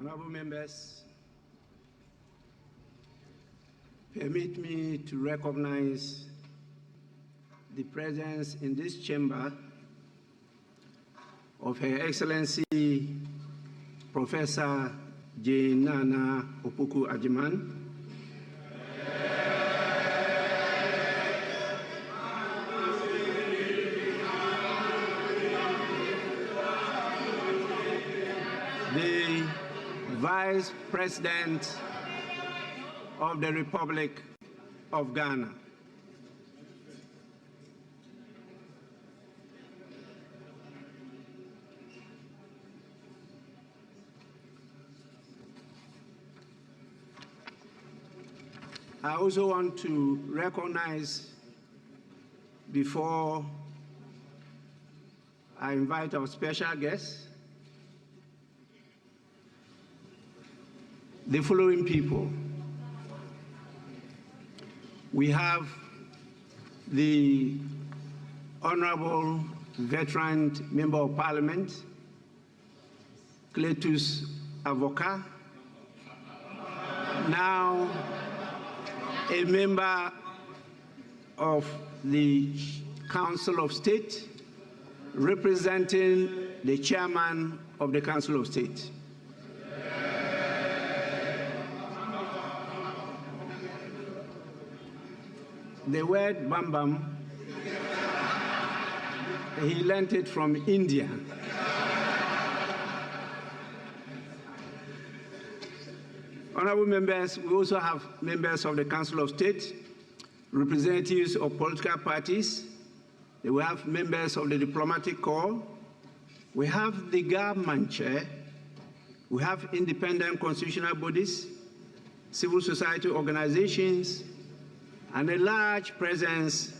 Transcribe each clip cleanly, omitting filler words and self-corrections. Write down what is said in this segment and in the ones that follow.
Honorable members, permit me to recognize the presence in this chamber of Her Excellency Professor Jane Nana Opoku-Agyeman, the Vice President of the Republic of Ghana. I also want to recognize, before I invite our special guests, the following people. We have the Honorable Veteran Member of Parliament, Cletus Avoka, now a member of the Council of State, representing the Chairman of the Council of State. The word Bam Bam, he learned it from India. Honorable members, we also have members of the Council of State, representatives of political parties. We have members of the Diplomatic Corps. We have the government chair. We have independent constitutional bodies, civil society organizations, and a large presence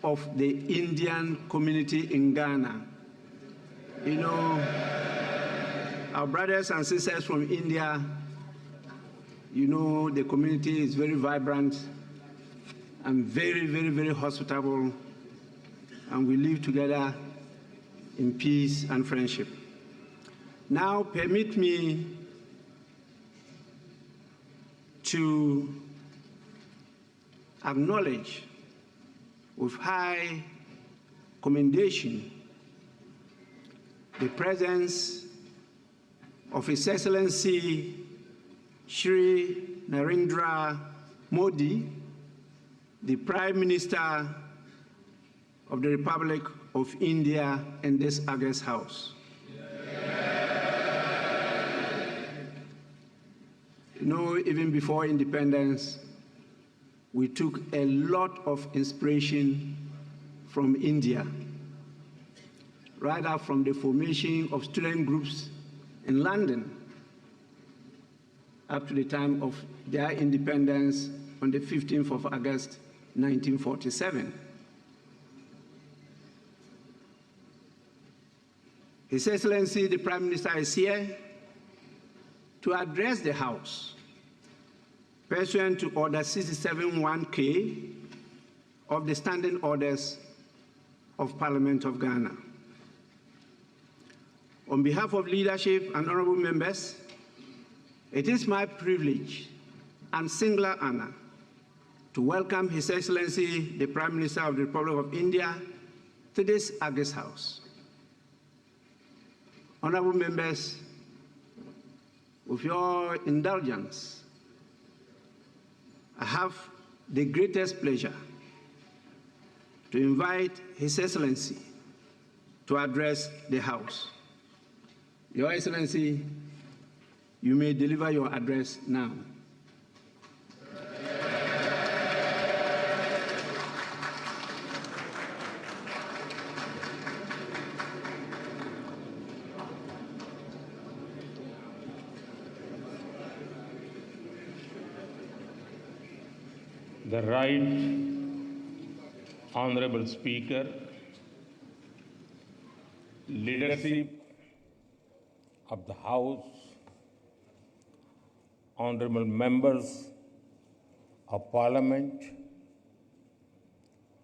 of the Indian community in Ghana. You know, our brothers and sisters from India, you know, the community is very vibrant and very, very, very hospitable, and we live together in peace and friendship. Now, permit me to acknowledge with high commendation the presence of His Excellency Shri Narendra Modi, the Prime Minister of the Republic of India, in this August House. You know, even before independence, we took a lot of inspiration from India, right up from the formation of student groups in London up to the time of their independence on the 15th of August, 1947. His Excellency, the Prime Minister, is here to address the House pursuant to Order 67-1K of the Standing Orders of Parliament of Ghana. On behalf of leadership and honorable members, it is my privilege and singular honor to welcome His Excellency, the Prime Minister of the Republic of India, to this August House. Honorable members, with your indulgence, I have the greatest pleasure to invite His Excellency to address the House. Your Excellency, you may deliver your address now. The Right Honorable Speaker, leadership of the House, honorable members of Parliament,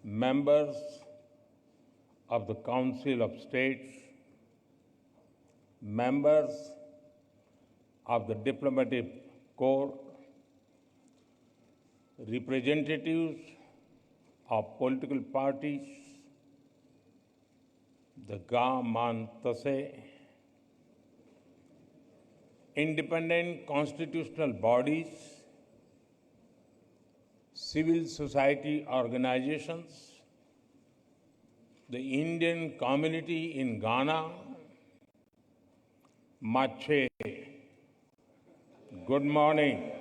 members of the Council of States, members of the diplomatic corps, representatives of political parties, the Gaman Tase, independent constitutional bodies, civil society organizations, the Indian community in Ghana, Mache, good morning.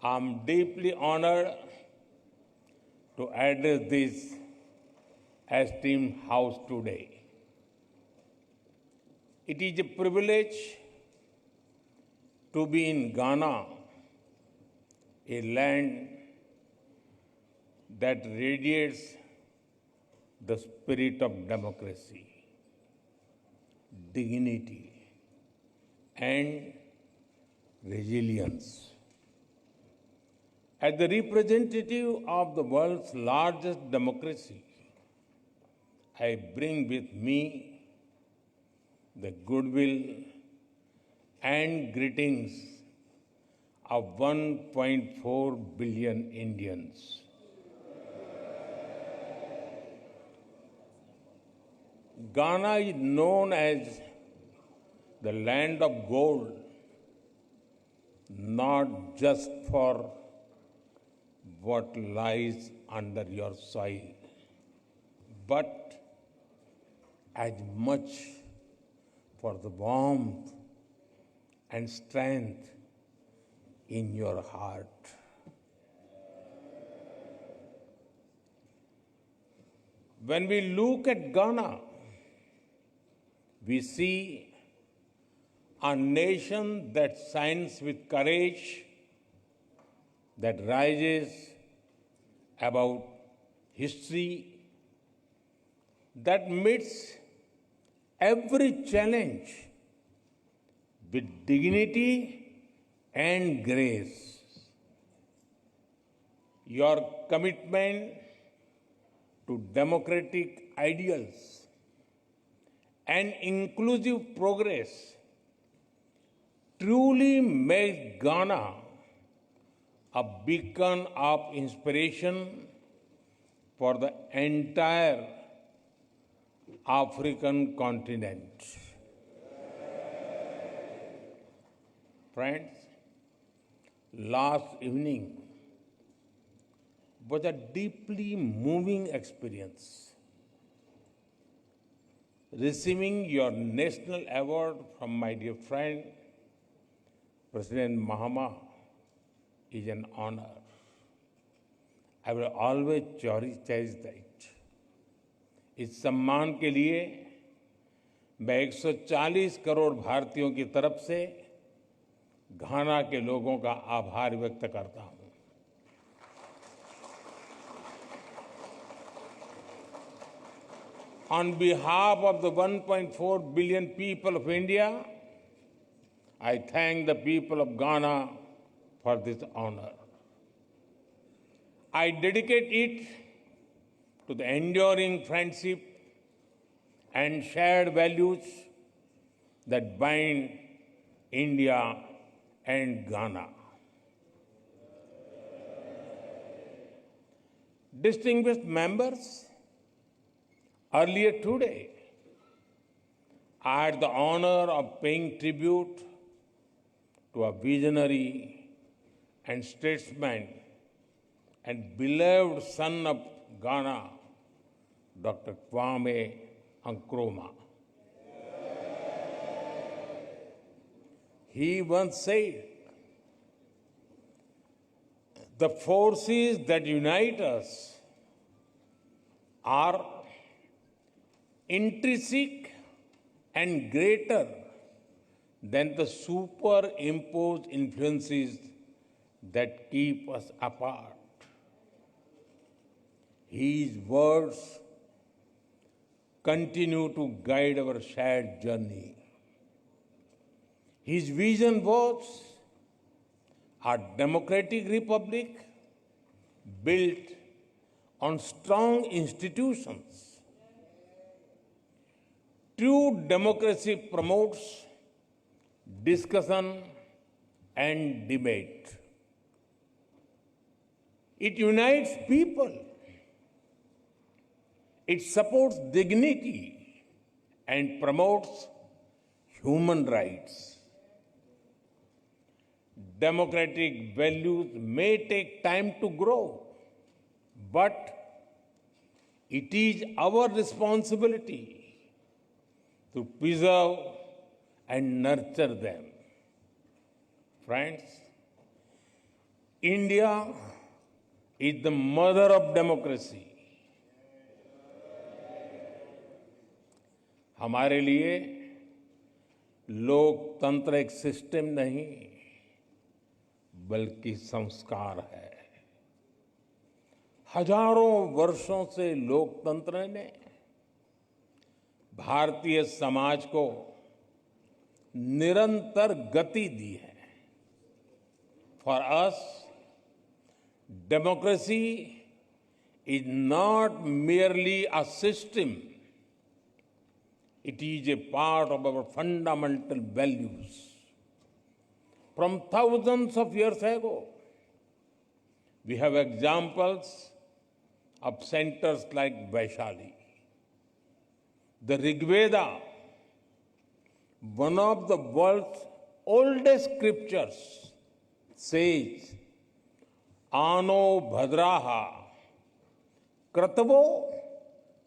I'm deeply honored to address this esteemed House today. It is a privilege to be in Ghana, a land that radiates the spirit of democracy, dignity, and resilience. As the representative of the world's largest democracy, I bring with me the goodwill and greetings of 1.4 billion Indians. Ghana is known as the land of gold, not just for what lies under your soil, but as much for the warmth and strength in your heart. When we look at Ghana, we see a nation that shines with courage, that rises above history, that meets every challenge with dignity and grace. Your commitment to democratic ideals and inclusive progress truly makes Ghana a beacon of inspiration for the entire African continent. Friends, last evening was a deeply moving experience. Receiving your national award from my dear friend, President Mahama, is an honor. I will always cherish that. इस सम्मान के लिए मैं 140 करोड़ भारतीयों की तरफ से घाना के लोगों का आभार व्यक्त करता हूं। On behalf of the 1.4 billion people of India, I thank the people of Ghana for this honor. I dedicate it to the enduring friendship and shared values that bind India and Ghana. Distinguished members, earlier today, I had the honor of paying tribute to a visionary and statesman and beloved son of Ghana, Dr. Kwame Nkrumah. He once said, "The forces that unite us are intrinsic and greater than the superimposed influences that keep us apart." His words continue to guide our shared journey. His vision was a democratic republic built on strong institutions. True democracy promotes discussion and debate. It unites people. It supports dignity and promotes human rights. Democratic values may take time to grow, but it is our responsibility to preserve and nurture them. Friends, India is the mother of democracy. हमारे लिए लोकतंत्र एक system नहीं बल्कि संस्कार है। हजारों वर्षों से लोकतंत्र ने भारतीय समाज को निरंतर गति दी है। For us, democracy is not merely a system, it is a part of our fundamental values. From thousands of years ago, we have examples of centers like Vaishali. The Rig Veda, one of the world's oldest scriptures, says, Ano bhadraha kratavo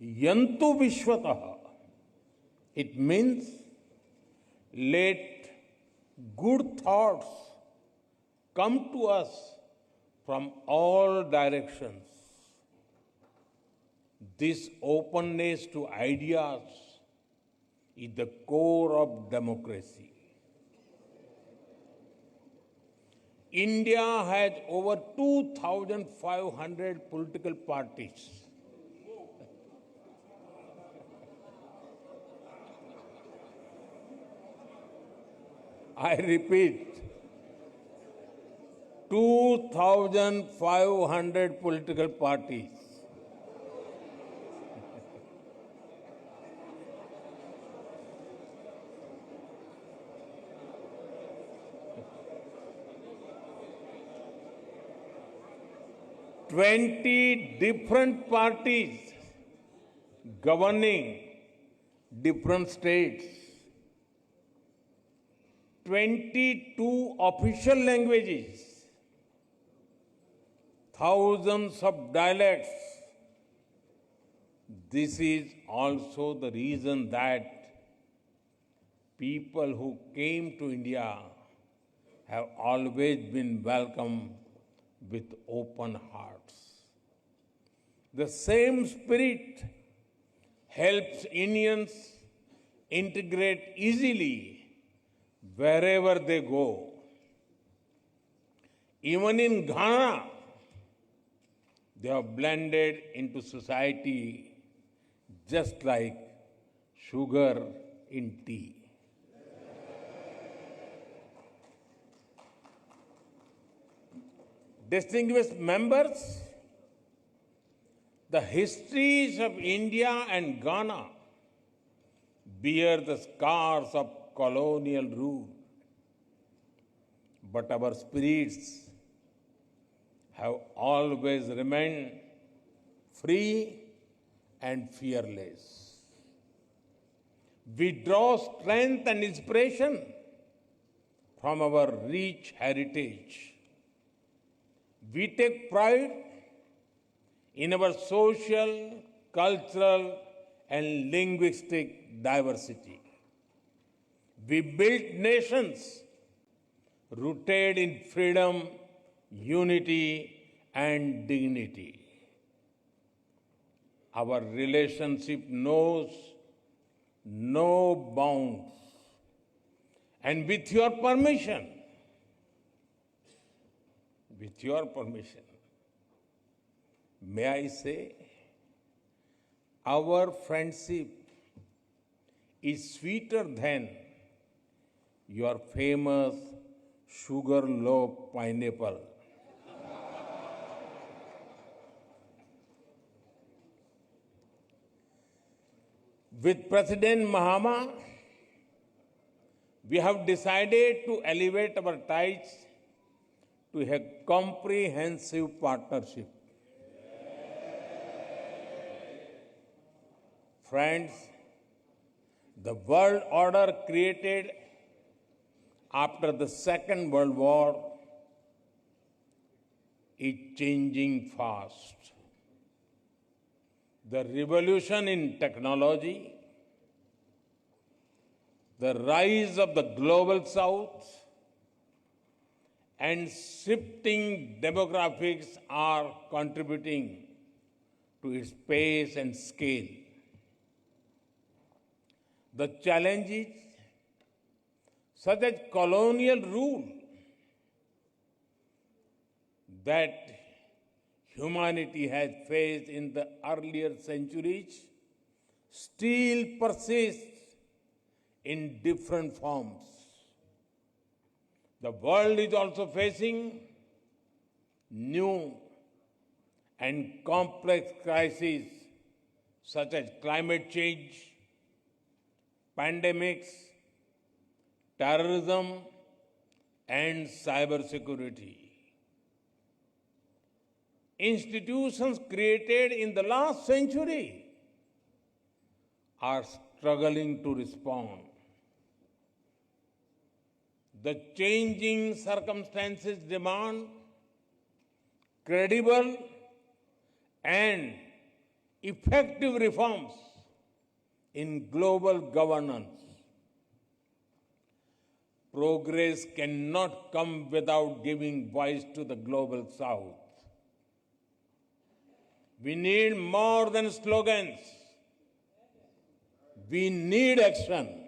yantu vishwataha. It means let good thoughts come to us from all directions. This openness to ideas is the core of democracy. India has over 2,500 political parties. I repeat, 2,500 political parties. Twenty different parties governing different states. 22 official languages, thousands of dialects. This is also the reason that people who came to India have always been welcomed with open hearts. The same spirit helps Indians integrate easily wherever they go. Even in Ghana, they have blended into society just like sugar in tea. Distinguished members, the histories of India and Ghana bear the scars of colonial rule, but our spirits have always remained free and fearless. We draw strength and inspiration from our rich heritage. We take pride in our social, cultural, and linguistic diversity. We built nations rooted in freedom, unity, and dignity. Our relationship knows no bounds. And with your permission, may I say, our friendship is sweeter than your famous sugar loaf pineapple. With President Mahama, we have decided to elevate our ties to a comprehensive partnership. Friends, the world order created after the Second World War is changing fast. The revolution in technology, the rise of the global south, and shifting demographics are contributing to its pace and scale. The challenges, such as colonial rule, that humanity has faced in the earlier centuries, still persist in different forms. The world is also facing new and complex crises such as climate change, pandemics, terrorism, and cybersecurity. Institutions created in the last century are struggling to respond. The changing circumstances demand credible and effective reforms in global governance. Progress cannot come without giving voice to the global south. We need more than slogans. We need action.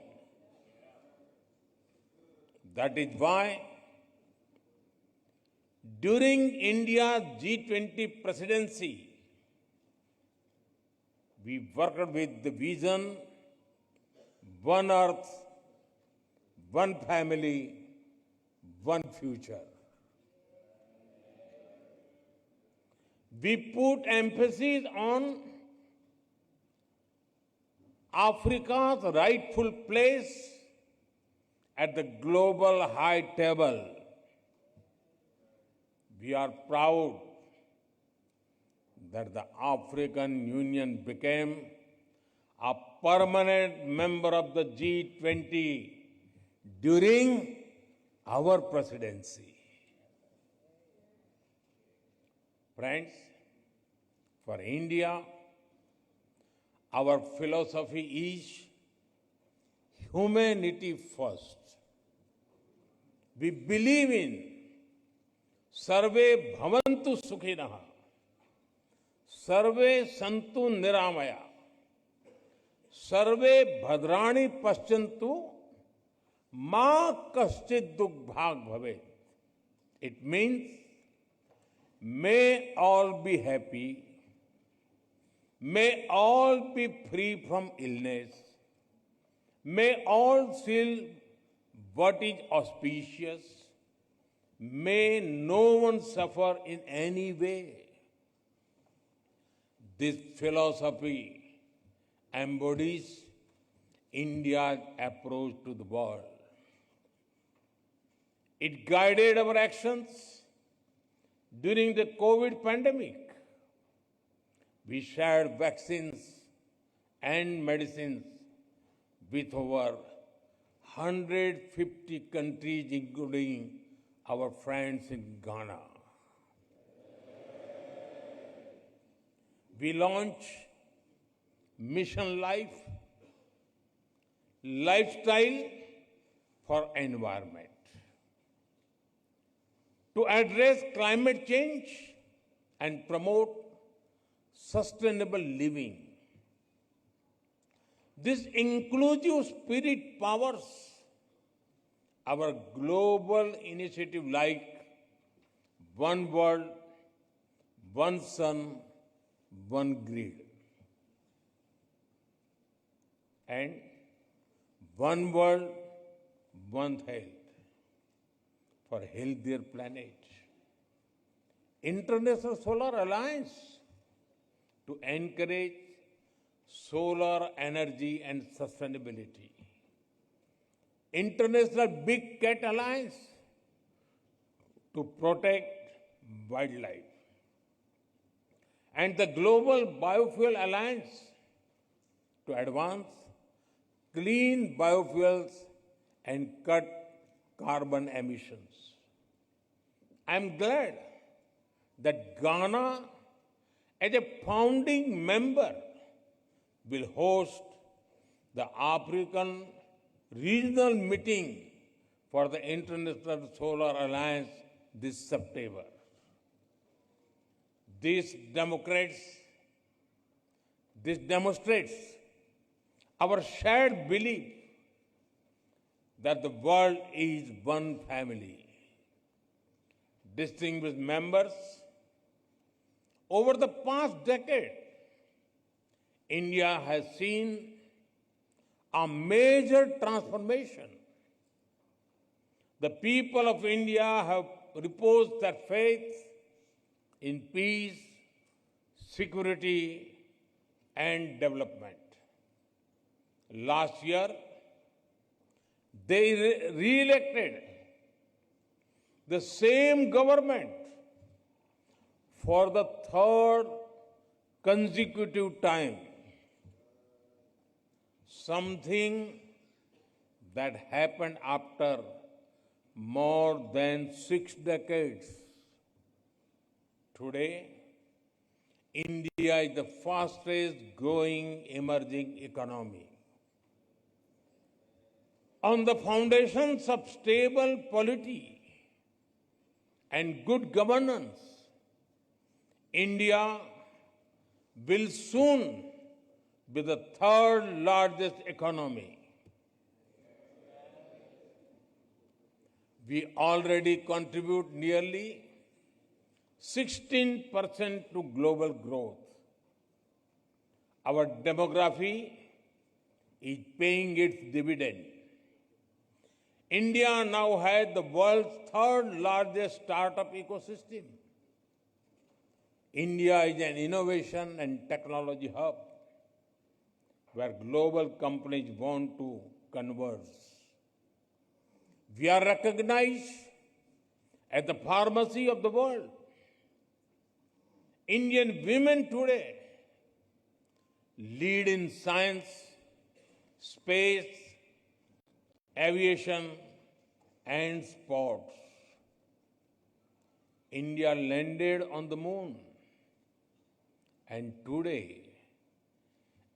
That is why, during India's G20 presidency, we worked with the vision, one earth, one family, one future. We put emphasis on Africa's rightful place at the global high table. We are proud that the African Union became a permanent member of the G20 during our presidency. Friends, for India, our philosophy is humanity first. We believe in Sarve Bhavantu Sukhinah, Sarve Santu Niramaya, Sarve Bhadrani Paschantu, Ma Kaschit Dukh Bhag Bhavet. It means, may all be happy, may all be free from illness, may all feel what is auspicious, may no one suffer in any way. This philosophy embodies India's approach to the world. It guided our actions during the COVID pandemic. We shared vaccines and medicines with over 150 countries, including our friends in Ghana. We launched Mission Life, Lifestyle for Environment, to address climate change and promote sustainable living. This inclusive spirit powers our global initiative like One World, One Sun, One Grid, and One World, One Health for a healthier planet. International Solar Alliance to encourage solar energy and sustainability, International Big Cat Alliance to protect wildlife, and the Global Biofuel Alliance to advance clean biofuels and cut carbon emissions. I am glad that Ghana, as a founding member, will host the African regional meeting for the International Solar Alliance this September. This demonstrates our shared belief that the world is one family. Distinguished members, over the past decade, India has seen a major transformation. The people of India have reposed their faith in peace, security, and development. Last year, they re-elected the same government for the third consecutive time, something that happened after more than 6 decades. Today, India is the fastest growing emerging economy. On the foundations of stable polity and good governance, India will soon be the third largest economy. We already contribute nearly 16% to global growth. Our demography is paying its dividend. India now has the world's third largest startup ecosystem. India is an innovation and technology hub where global companies want to converge. We are recognized as the pharmacy of the world. Indian women today lead in science, space, aviation, and sports. India landed on the moon, and today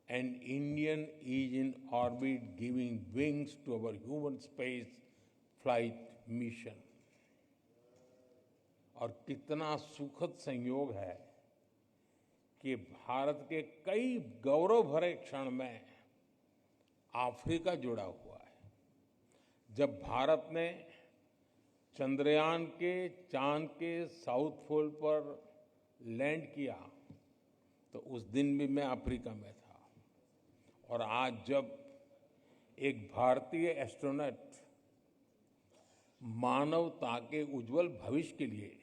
an Indian is in orbit giving wings to our human space flight mission. और कितना सुखद संयोग है कि भारत के कई गौरव भरे क्षण में अफ्रीका जुड़ा हुआ है। जब भारत ने चंद्रयान के चांद के साउथ पोल पर लैंड किया तो उस दिन भी मैं अफ्रीका में था, और आज जब एक भारतीय एस्ट्रोनॉट मानवता के उज्जवल भविष्य के लिए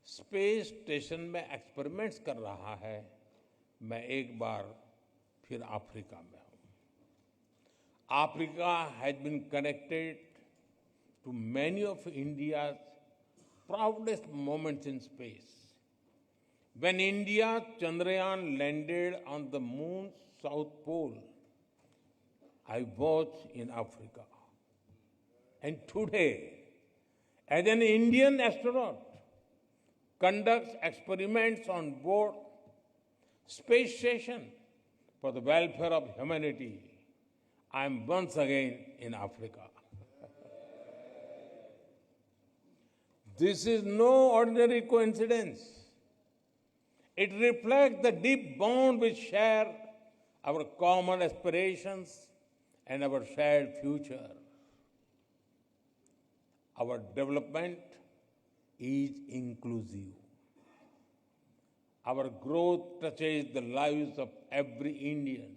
स्पेस स्टेशन में एक्सपेरिमेंट्स कर रहा है, मैं एक बार फिर अफ्रीका में हूं। Africa has been connected to many of India's proudest moments in space. When India Chandrayaan landed on the moon's south pole, I was in Africa. And today, as an Indian astronaut conducts experiments on board space station for the welfare of humanity, I am once again in Africa. This is no ordinary coincidence. It reflects the deep bond we share, our common aspirations, and our shared future. Our development is inclusive. Our growth touches the lives of every Indian.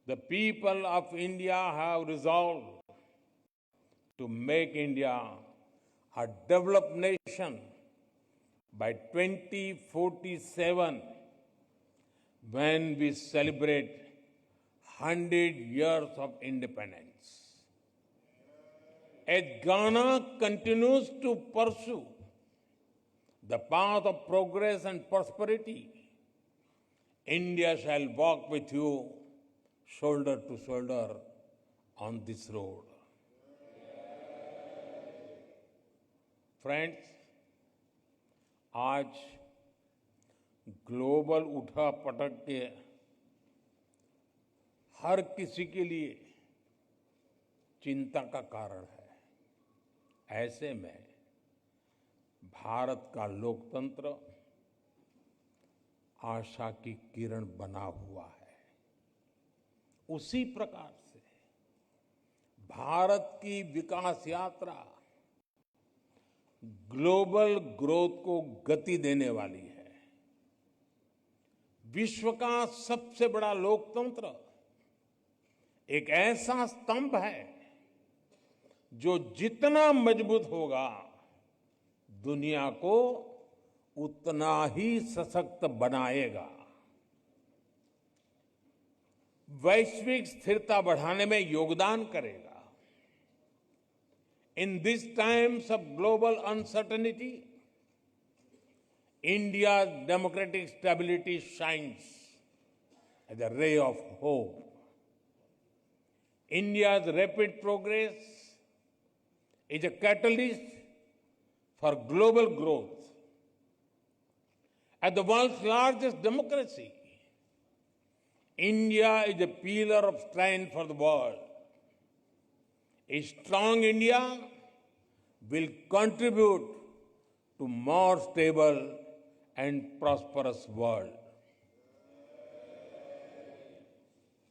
The people of India have resolved to make India a developed nation by 2047. when we celebrate 100 years of independence. As Ghana continues to pursue the path of progress and prosperity, India shall walk with you shoulder to shoulder on this road. Friends, आज global उठापटक के हर किसी के लिए चिंता का कारण है। ऐसे में भारत का लोकतंत्र आशा की किरण बना हुआ है। उसी प्रकार से भारत की विकास यात्रा ग्लोबल ग्रोथ को गति देने वाली है। विश्व का सबसे बड़ा लोकतंत्र एक ऐसा स्तंभ है जो जितना मजबूत होगा, दुनिया को उतना ही सशक्त बनाएगा। वैश्विक स्थिरता बढ़ाने में योगदान करेगा। In these times of global uncertainty, India's democratic stability shines as a ray of hope. India's rapid progress is a catalyst for global growth. As the world's largest democracy, India is a pillar of strength for the world. A strong India will contribute to more stable and prosperous world.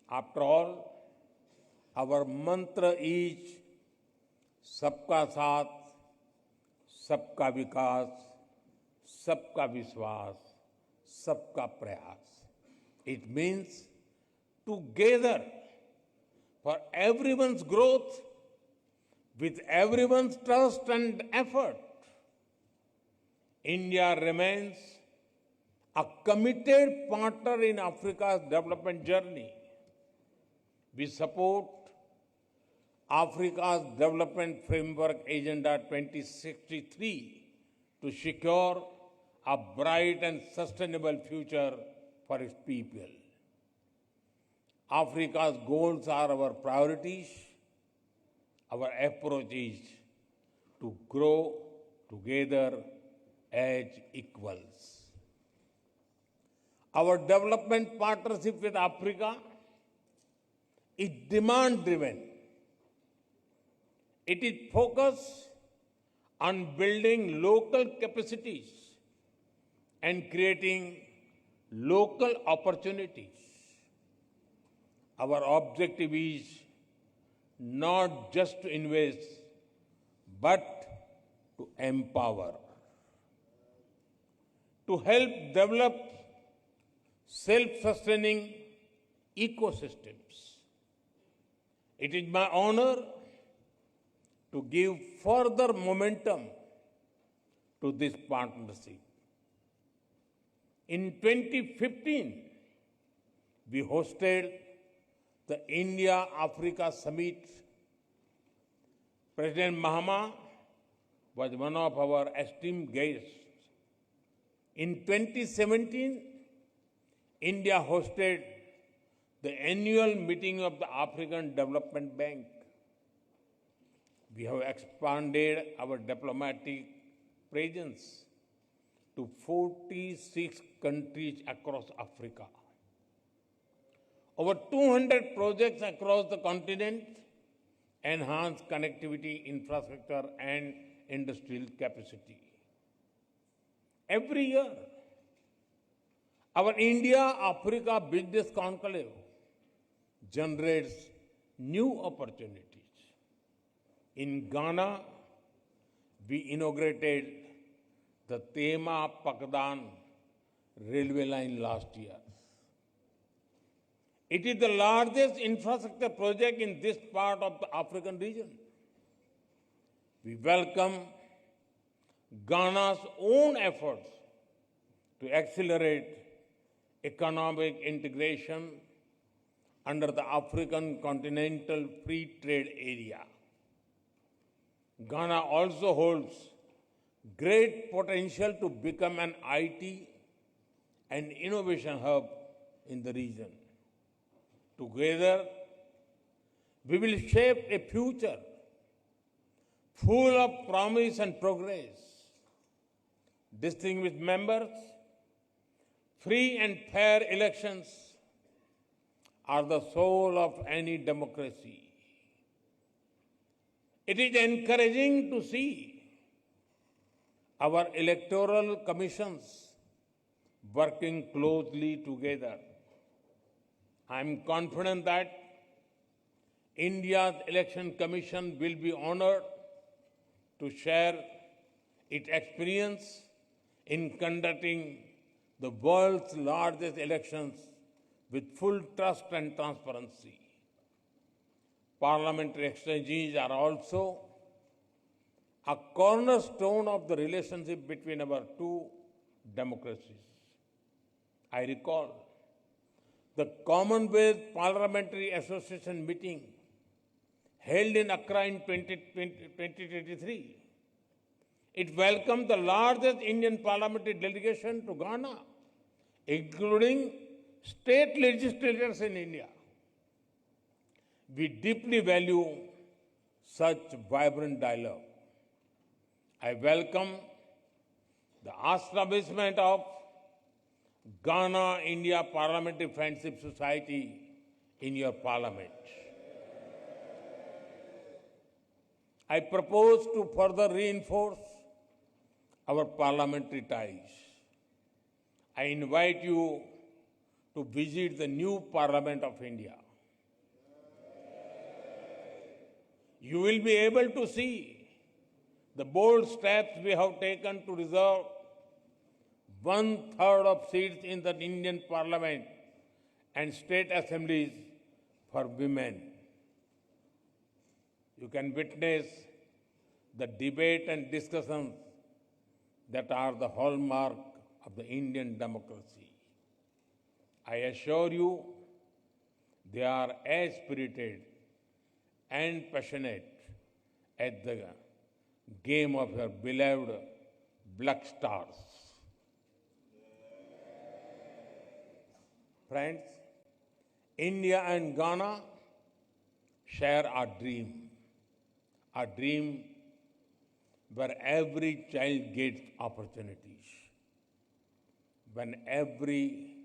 After all, our mantra is सबका साथ, सबका विकास, सबका विश्वास, सबका प्रयास. It means together for everyone's growth, with everyone's trust and effort. India remains a committed partner in Africa's development journey. We support Africa's Development Framework Agenda 2063 to secure a bright and sustainable future for its people. Africa's goals are our priorities. Our approach is to grow together as equals. Our development partnership with Africa is demand-driven. It is focused on building local capacities and creating local opportunities. Our objective is not just to invest, but to empower, to help develop self-sustaining ecosystems. It is my honor to give further momentum to this partnership. In 2015, we hosted the India-Africa Summit. President Mahama was one of our esteemed guests. In 2017, India hosted the annual meeting of the African Development Bank. We have expanded our diplomatic presence to 46 countries across Africa. Over 200 projects across the continent enhance connectivity, infrastructure, and industrial capacity. Every year, our India-Africa Business Conclave generates new opportunities. In Ghana, we inaugurated the Tema-Pakdan railway line last year. It is the largest infrastructure project in this part of the African region. We welcome Ghana's own efforts to accelerate economic integration under the African Continental Free Trade Area. Ghana also holds great potential to become an IT and innovation hub in the region. Together, we will shape a future full of promise and progress. Distinguished members, free and fair elections are the soul of any democracy. It is encouraging to see our electoral commissions working closely together. I am confident that India's Election Commission will be honored to share its experience in conducting the world's largest elections with full trust and transparency. Parliamentary exchanges are also a cornerstone of the relationship between our two democracies. I recall the Commonwealth Parliamentary Association meeting held in Accra in 2023. It welcomed the largest Indian parliamentary delegation to Ghana, including state legislators in India. We deeply value such vibrant dialogue. I welcome the establishment of Ghana-India Parliamentary Friendship Society in your parliament. I propose to further reinforce our parliamentary ties. I invite you to visit the new Parliament of India. You will be able to see the bold steps we have taken to reserve 1/3 of seats in the Indian Parliament and state assemblies for women. You can witness the debate and discussions that are the hallmark of the Indian democracy. I assure you, they are as spirited and passionate as the game of your beloved Black Stars. Friends, India and Ghana share a dream where every child gets opportunities, where every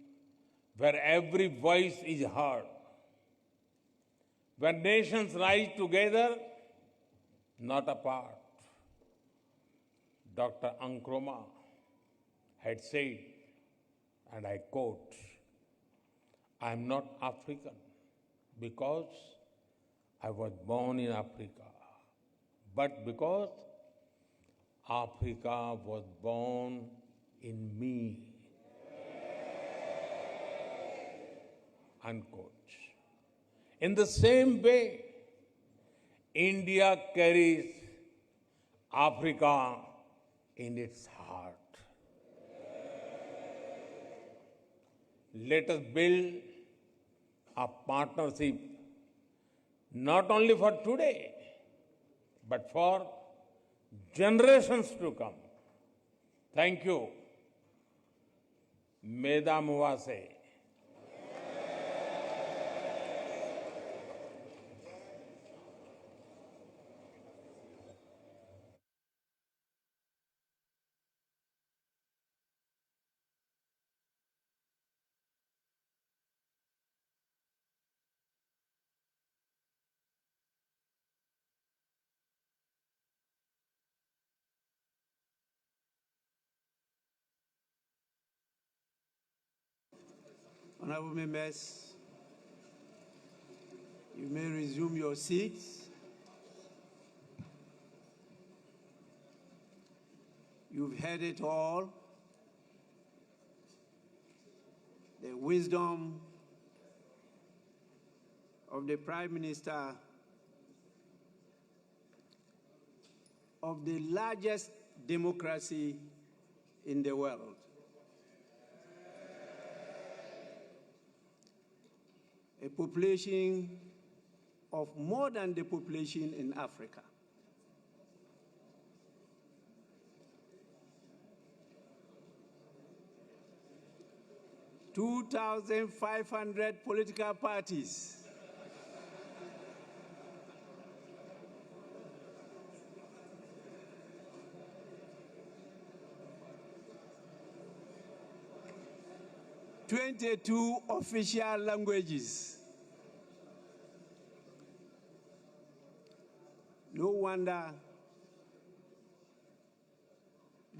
voice is heard, where nations rise together, not apart. Dr. Nkrumah had said, and I quote, "I am not African because I was born in Africa, but because Africa was born in me." Unquote. In the same way, India carries Africa in its heart. Let us build a partnership not only for today, but for generations to come. Thank you. Meda Muwase. Honorable members, you may resume your seats. You've heard it all. The wisdom of the Prime Minister of the largest democracy in the world. population of more than the population in Africa. (2,500) political parties. (22 official languages. No wonder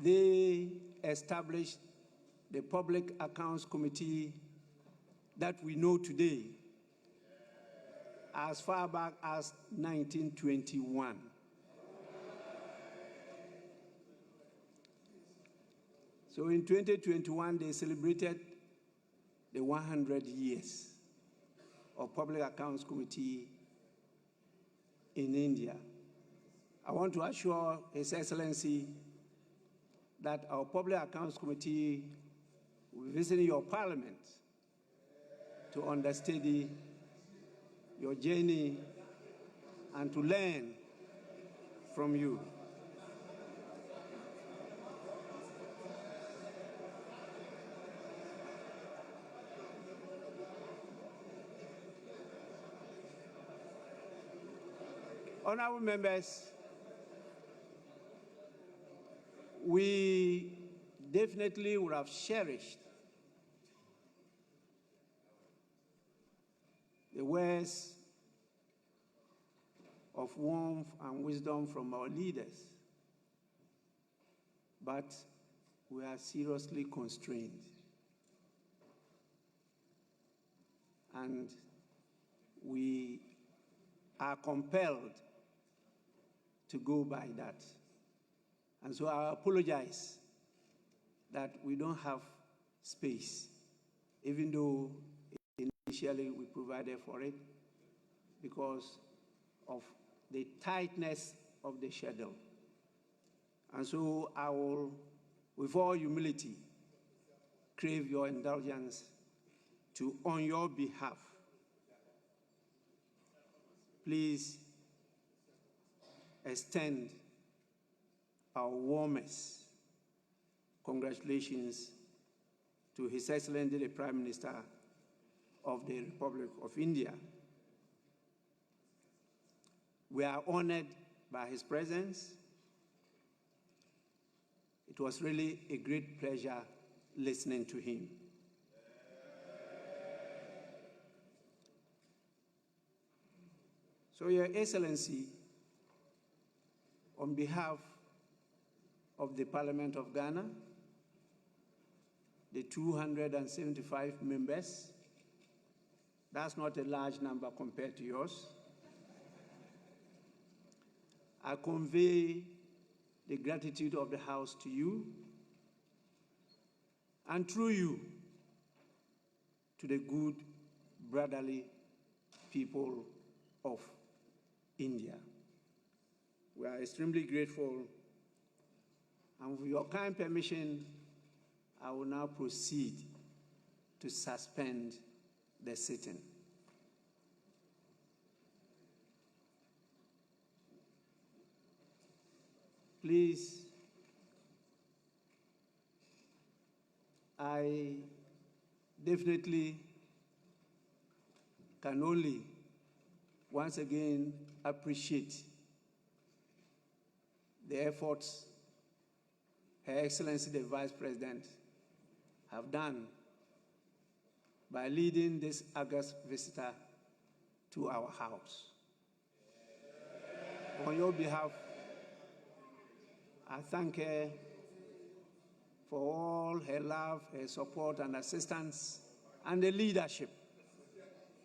they established the Public Accounts Committee that we know today as far back as 1921. So in 2021, they celebrated the 100 years of Public Accounts Committee in India. I want to assure His Excellency that our Public Accounts Committee will be visiting your parliament to understudy your journey and to learn from you. Honorable members, we definitely would have cherished the words of warmth and wisdom from our leaders, but we are seriously constrained. And we are compelled to go by that. And so I apologize that we don't have space, even though initially we provided for it because of the tightness of the schedule. And so I will, with all humility, crave your indulgence to, on your behalf, please extend our warmest congratulations to His Excellency the Prime Minister of the Republic of India. We are honored by his presence. It was really a great pleasure listening to him. So, Your Excellency, on behalf of the Parliament of Ghana, the 275 members, that's not a large number compared to yours, I convey the gratitude of the House to you, and through you, to the good, brotherly people of India. We are extremely grateful, and with your kind permission, I will now proceed to suspend the sitting. Please, I definitely can only once again appreciate the efforts Her Excellency the Vice President have done by leading this august visitor to our house. On your behalf, I thank her for all her love, her support and assistance, and the leadership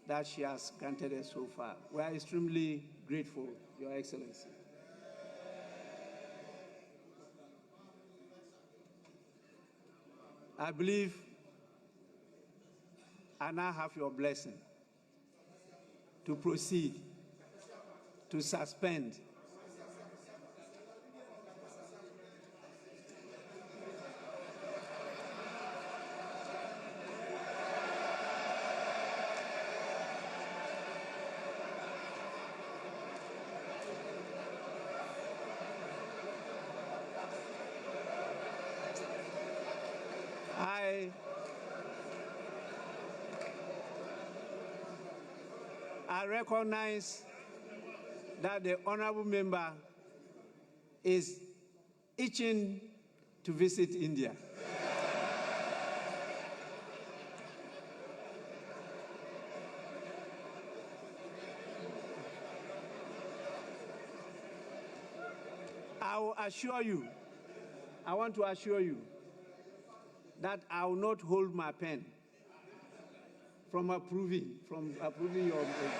that she has granted us so far. We are extremely grateful, Your Excellency. I believe I now have your blessing to proceed to suspend I recognize that the honorable member is itching to visit India. I will assure you, I want to assure you that I will not hold my pen from approving your bill.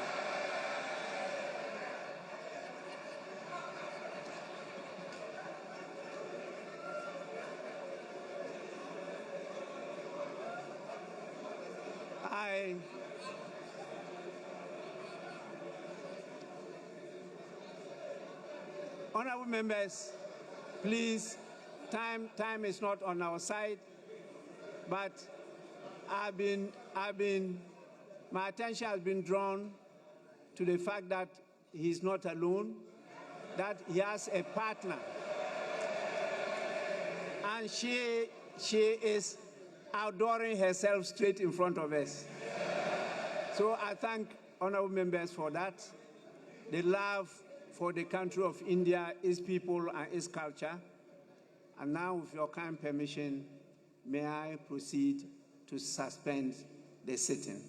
Honorable members, please, time is not on our side, but my attention has been drawn to the fact that he's not alone, that he has a partner, and she is outdooring herself straight in front of us. So I thank honorable members for that. The love for the country of India, its people, and its culture. And now, with your kind permission, may I proceed to suspend the sitting.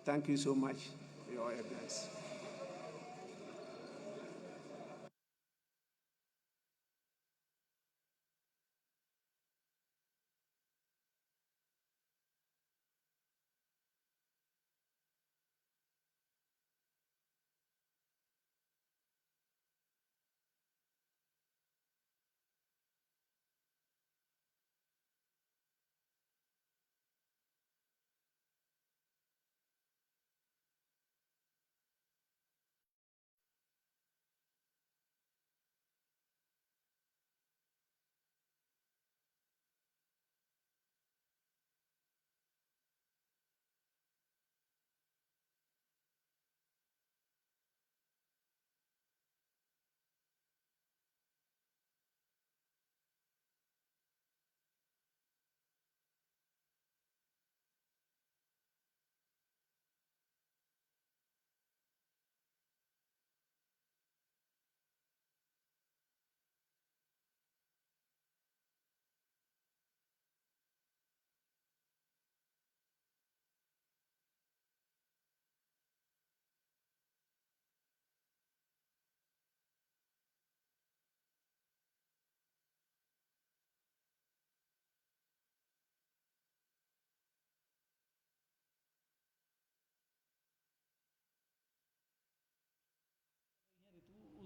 Thank you so much for your advice.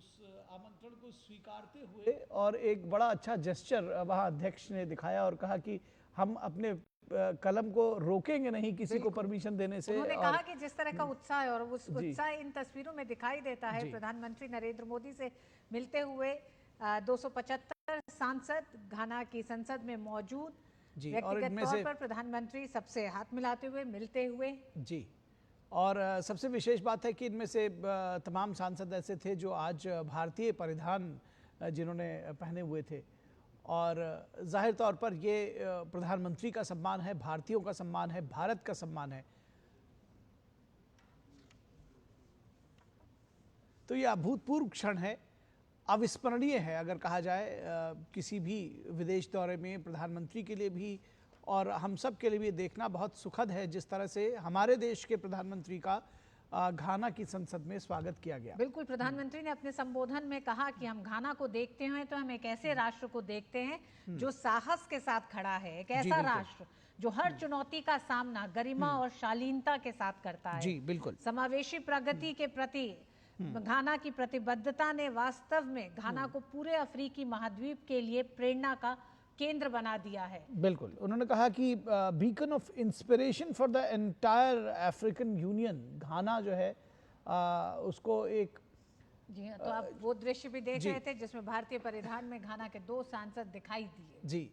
उस आमंत्रण को स्वीकारते हुए और एक बड़ा अच्छा gesture वहाँ अध्यक्ष ने दिखाया और कहा कि हम अपने कलम को रोकेंगे नहीं किसी को परमिशन देने से। उन्होंने कहा कि जिस तरह का उत्साह है और उस उत्साह इन तस्वीरों में दिखाई देता है, प्रधानमंत्री नरेंद्र मोदी से मिलते हुए 275 सांसद घाना की संसद में मौजूद, व्यक्तिगत तौर पर प्रधानमंत्री सबसे हाथ मिलाते हुए मिलते हुए। जी, और सबसे विशेष बात है कि इनमें से तमाम सांसद ऐसे थे जो आज भारतीय परिधान जिन्होंने पहने हुए थे, और जाहिर तौर पर ये प्रधानमंत्री का सम्मान है, भारतीयों का सम्मान है, भारत का सम्मान है। तो ये अभूतपूर्व क्षण है, अविस्मरणीय है अगर कहा जाए किसी भी विदेश दौरे में प्रधानमंत्री के लिए भी, और हम सब के लिए भी देखना बहुत सुखद है जिस तरह से हमारे देश के प्रधानमंत्री का घाना की संसद में स्वागत किया गया। बिल्कुल, प्रधानमंत्री ने अपने संबोधन में कहा कि हम घाना को देखते हैं तो हम एक ऐसे राष्ट्र को देखते हैं जो साहस के साथ खड़ा है, एक ऐसा राष्ट्र जो हर चुनौती का सामना गरिमा और शालीनता के साथ करता है। जी बिल्कुल, समावेशी प्रगति के प्रति घाना की प्रतिबद्धता ने वास्तव में घाना को पूरे अफ्रीकी महाद्वीप के लिए प्रेरणा का केंद्र बना दिया है। बिल्कुल, उन्होंने कहा कि beacon of inspiration for the entire African Union, Ghana जो है उसको एक। जी हाँ, तो आप वो दृश्य भी देख रहे थे जिसमें भारतीय परिधान में घाना के 2 सांसद दिखाई दिए। जी,